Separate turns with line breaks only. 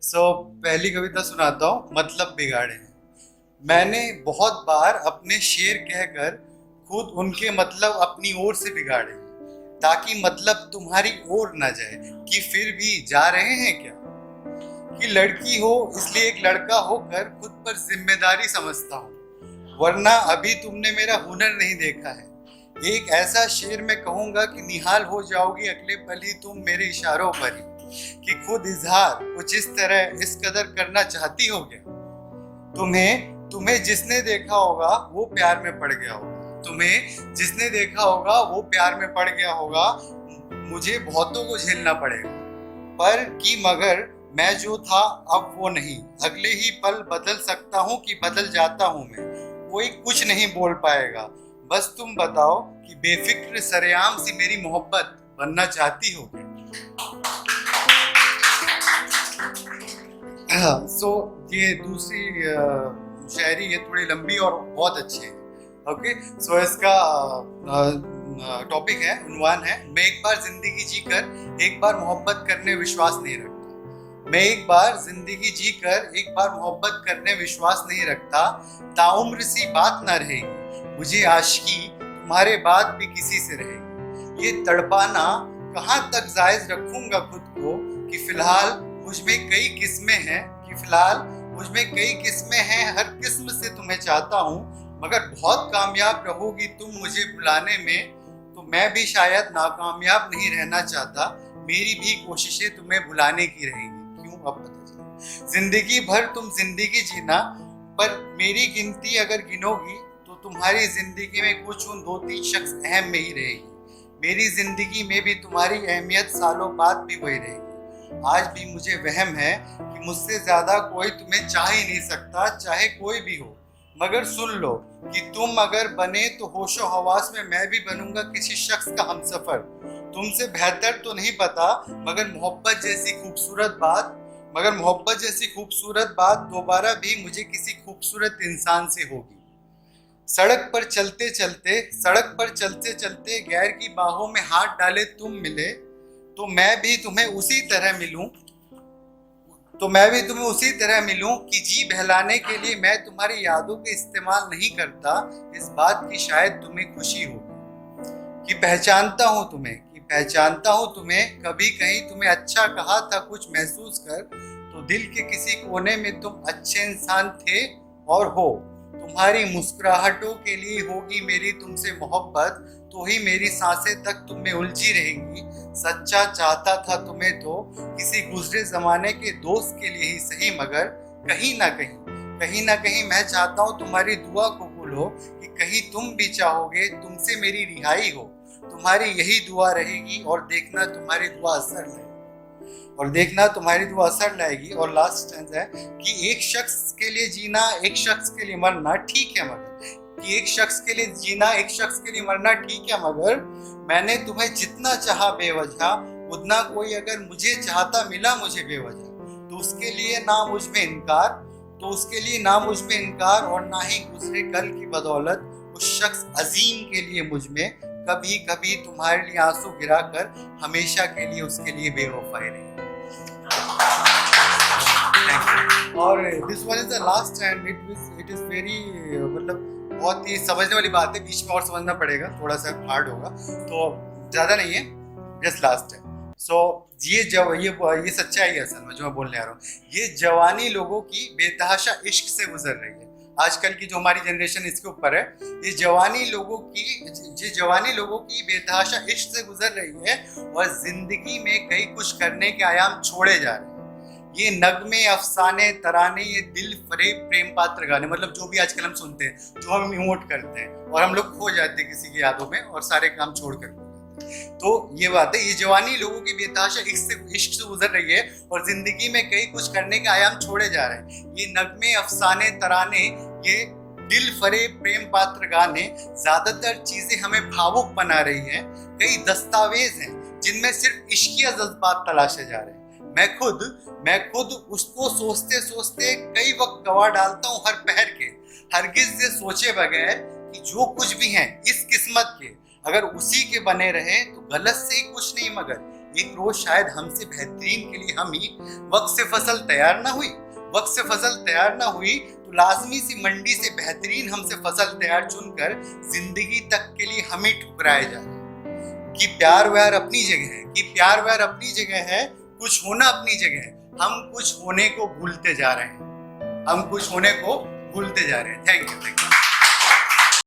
पहली कविता सुनाता हूँ, मतलब बिगाड़े हैं। मैंने बहुत बार अपने शेर कहकर खुद उनके मतलब अपनी ओर से बिगाड़े हैं, ताकि मतलब तुम्हारी ओर ना जाए कि फिर भी जा रहे हैं क्या। कि लड़की हो इसलिए एक लड़का होकर खुद पर जिम्मेदारी समझता हूँ, वरना अभी तुमने मेरा हुनर नहीं देखा है। एक ऐसा शेर मैं कहूंगा कि निहाल हो जाओगी अगले पल ही तुम मेरे इशारों पर ही। कि खुद इजहार कुछ इस तरह इस कदर करना चाहती हो क्या। तुम्हें तुम्हें जिसने देखा होगा वो प्यार में पड़ गया होगा। तुम्हें जिसने देखा होगा वो प्यार में पड़ गया होगा। मुझे बहुतों को झेलना पड़ेगा, पर कि मगर मैं जो था अब वो नहीं। अगले ही पल बदल सकता हूँ कि बदल जाता हूँ मैं, कोई कुछ नहीं बोल पाएगा। बस तुम बताओ कि बेफिक्र सरेआम सी मेरी मोहब्बत बनना चाहती हो क्या। ये दूसरी शायरी ये थोड़ी लंबी और बहुत अच्छी है। ओके, सो इसका टॉपिक है, उन्वान है, मैं एक बार जिंदगी जीकर एक बार मोहब्बत करने विश्वास नहीं रखता। मैं एक बार जिंदगी जीकर एक बार मोहब्बत करने विश्वास नहीं रखता। ताउम्र सी बात ना रहेगी मुझे आशिकी तुम्हारे बाद भी किसी से रहेगी। ये तड़पाना कहाँ तक जायज रखूंगा खुद को कि फिलहाल मुझमें कई किस्में हैं। कि फिलहाल मुझमें कई किस्में हैं, हर किस्म से तुम्हें चाहता हूँ। मगर बहुत कामयाब रहोगी तुम मुझे भुलाने में, तो मैं भी शायद नाकामयाब नहीं रहना चाहता। मेरी भी कोशिशें तुम्हें भुलाने की रहेंगी। क्यों, अब पता चला। जिंदगी भर तुम जिंदगी जीना, पर मेरी गिनती अगर गिनोगी तो तुम्हारी जिंदगी में कुछ उन 2-3 शख्स अहम में ही रहेगी। मेरी जिंदगी में भी तुम्हारी अहमियत सालों बाद भी वही रहेगी। आज भी मुझे वहम है कि मुझसे ज्यादा कोई तुम्हें चाह ही नहीं सकता, चाहे कोई भी हो। मगर सुन लो कि तुम अगर बने तो होशो हवास में मैं भी बनूंगा किसी शख्स का हमसफर। तुमसे बेहतर तो नहीं पता, मगर मोहब्बत जैसी खूबसूरत बात दोबारा भी मुझे किसी खूबसूरत इंसान से होगी। सड़क पर चलते चलते गैर की बाहों में हाथ डाले तुम मिले, तो मैं भी तुम्हें उसी तरह मिलूं कि जी बहलाने के लिए मैं तुम्हारी यादों के इस्तेमाल नहीं करता। इस बात की शायद तुम्हें खुशी हो कि पहचानता हूँ तुम्हें। कभी कहीं तुम्हें अच्छा कहा था कुछ महसूस कर, तो दिल के किसी कोने में तुम अच्छे इंसान थे और हो। तुम्हारी मुस्कुराहटों के लिए होगी मेरी तुमसे मोहब्बत, तो ही मेरी सांसें तक तुम में उलझी रहेंगी। सच्चा चाहता था तुम्हें तो किसी गुजरे जमाने के दोस्त के लिए ही सही, मगर कहीं ना कहीं मैं चाहता हूँ तुम्हारी दुआ कबूल हो कि कहीं तुम भी चाहोगे तुमसे मेरी रिहाई हो। तुम्हारी यही दुआ रहेगी और देखना तुम्हारी दुआ असर लाएगी। और लास्ट स्टैंजा है कि एक शख्स के लिए जीना एक शख्स के लिए मरना ठीक है, मगर मैंने तुम्हें जितना चाहा बेवजह, उतना कोई अगर मुझे चाहता मिला मुझे बेवजह, तो उसके लिए ना मुझ में इनकार और ना ही गुजरे कल की बदौलत उस शख्स अजीम के लिए मुझ में कभी कभी तुम्हारे लिए आंसू गिराकर हमेशा के लिए उसके लिए बेवफाई रही। और this one is the last and it is very मतलब बहुत ही समझने वाली बात है। बीच में और समझना पड़ेगा, थोड़ा सा हार्ड होगा, तो ज्यादा नहीं है, जस्ट लास्ट है। ये सच्चाई है असल में जो मैं बोलने आ रहा हूँ। ये जवानी लोगों की बेतहाशा इश्क से गुजर रही है। आजकल की जो हमारी जनरेशन इसके ऊपर है, ये जवानी लोगों की बेतहाशा इश्क से गुजर रही है और जिंदगी में कई कुछ करने के आयाम छोड़े जा रहे हैं। ये नगमे अफसाने तराने, ये दिल फरेब प्रेम पात्र गाने, मतलब जो भी आजकल हम सुनते हैं, जो हम इमोट करते हैं और हम लोग खो जाते हैं किसी की यादों में और सारे काम छोड़ कर। तो ये बात है, ये जवानी लोगों की बेतहाशा इश्क से गुजर रही है और जिंदगी में कई कुछ करने के आयाम छोड़े जा रहे हैं। ये नगमे अफसाने तराने, ये दिल फरेब प्रेम पात्र गाने, ज्यादातर चीजें हमें भावुक बना रही हैं। कई दस्तावेज हैं जिनमें सिर्फ इश्किया जज्बात तलाशे जा रहे हैं। मैं खुद उसको सोचते कई वक्त गवा डालता हूँ हर पहर के, हरगिज से सोचे बगैर कि जो कुछ भी हैं इस किस्मत के, अगर उसी के बने रहे तो गलत से ही कुछ नहीं, मगर एक रोज शायद हमसे बेहतरीन के लिए हम ही वक्त से फसल तैयार ना हुई, वक्त से फसल तैयार ना हुई तो लाजमी सी मंडी से बेहतरीन हमसे फसल तैयार चुनकर जिंदगी तक के लिए हमें ठुकराए जा रहे हैं। कि प्यार व्यार अपनी जगह है, कि प्यार व्यार अपनी जगह है, कुछ होना अपनी जगह है, हम कुछ होने को भूलते जा रहे हैं, हम कुछ होने को भूलते जा रहे हैं। Thank you.